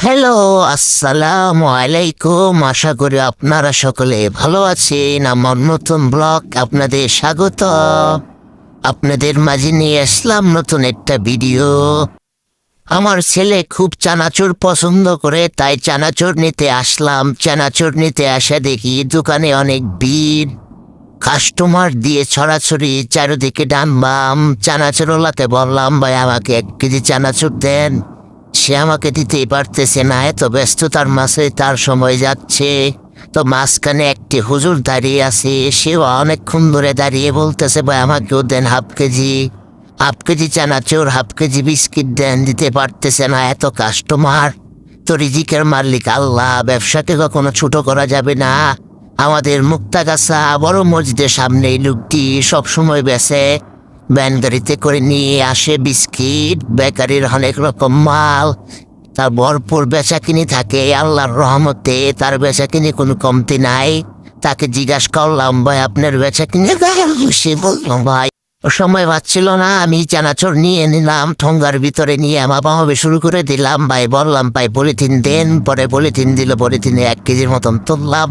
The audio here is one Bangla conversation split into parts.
হ্যালো, আসসালামু আলাইকুম। আশা করি আপনারা সকলে ভালো আছেন। আমার নতুন ব্লগ আপনাদের স্বাগত। আপনাদের মাঝে নিয়ে আসলাম নতুন একটা ভিডিও। আমার ছেলে খুব চানাচুর পছন্দ করে, তাই চানাচুর নিতে আসলাম। চানাচুর নিতে আসা দেখি দোকানে অনেক ভিড়, কাস্টমার দিয়ে ছড়াছড়ি চারিদিকে ডান বাম। চানাচুরওয়ালাতে বললাম, ভাই আমাকে 1 কেজি চানাচুর দেন। সে আমাকে দিতেই পারতেছে না, এত ব্যস্ততার মাঝে তার সময় যাচ্ছে। তো মাঝখানে একটি হুজুর দাঁড়িয়ে আছে, সেও অনেকক্ষণ ধরে দাঁড়িয়ে বলতেছে, ভাই আমাকেও দেন হাফ 1 কেজি। হাফ 1 কেজি চানাচুর, হাফ 1 কেজি বিস্কিট দেন, দিতে পারতেছে না, এত কাস্টমার। তো রিজিকের মালিক আল্লাহ, ব্যবসাকে কখনো ছোট করা যাবে না। আমাদের মুক্তাগাছা বড় মসজিদের সামনে এই লোকটি সবসময় বেচে। ভ্যান গাড়িতে করে নিয়ে আসে বিস্কিট, বেকারির অনেক রকম মাল। তার ভরপুর বেচাকিনি থাকে, আল্লাহর রহমতে তার বেচাকিনি কোনো কমতি নাই। তাকে জিজ্ঞাসা করলাম, ভাই আপনার বেচাকিনি? সে বললাম, ভাই ও সময় পাচ্ছিল না, আমি চানাচুর নিয়ে নিলাম, ঠোঙ্গার ভিতরে নিয়ে আমাভাবে শুরু করে দিলাম। ভাই বললাম, ভাই পলিথিন দেন। পরে পলিথিন দিল, পলিথিনে 1 কেজির মতন তুললাম।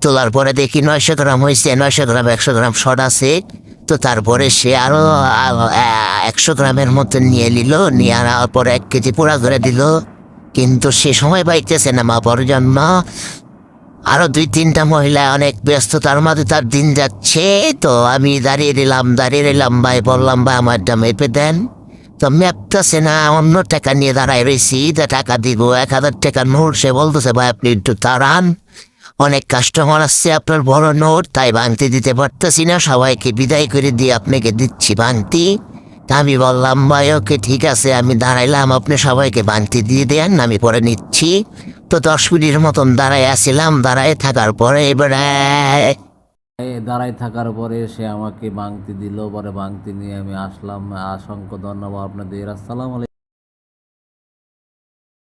তোলার পরে দেখি 900 গ্রাম হয়েছে, 900 গ্রাম 100 গ্রাম শর্ট আছে। তো তারপরে সে আরো 100 গ্রামের মতো নিয়ে নিল, নিয়ে আনার পরে 1 কেজি পুরা করে দিল। কিন্তু সে সময় পাইতেছে না মাপার জন্য। আরো 2-3টা মহিলা অনেক ব্যস্ততার মাঝে তার দিন যাচ্ছে। তো আমি দাঁড়িয়ে রইলাম। ভাই বললাম, ভাই আমারটা মেপে দেন। তো মেপতেছে না, অন্য টাকা নিয়ে দাঁড়ায় রয়েছি। টাকা দিব 1000 টাকার নোট। সে বলতেছে, ভাই আপনি একটু দাঁড়ান, অনেক কাস্টমার আসছে, আপনার বড় নোট, তাই ভাঙতি দিতে পারতেছি না, সবাইকে বিদায় করে দিয়ে আপনাকে দিচ্ছি ভাঙতি। তা আমি বললাম, ভাই ওকে ঠিক আছে, আমি দাঁড়াইলাম, আপনি সবাইকে ভাঙতি দিয়ে দেন, আমি পরে নিচ্ছি। তো 10 মিনিটের মতন দাঁড়ায় আসছিলাম। দাঁড়ায় থাকার পরে এবারে দাঁড়ায় থাকার পরে সে আমাকে ভাঙতি দিল, পরে ভাঙতি নিয়ে আমি আসলাম। অসংখ্য ধন্যবাদ আপনাদের। আসসালামু আলাইকুম।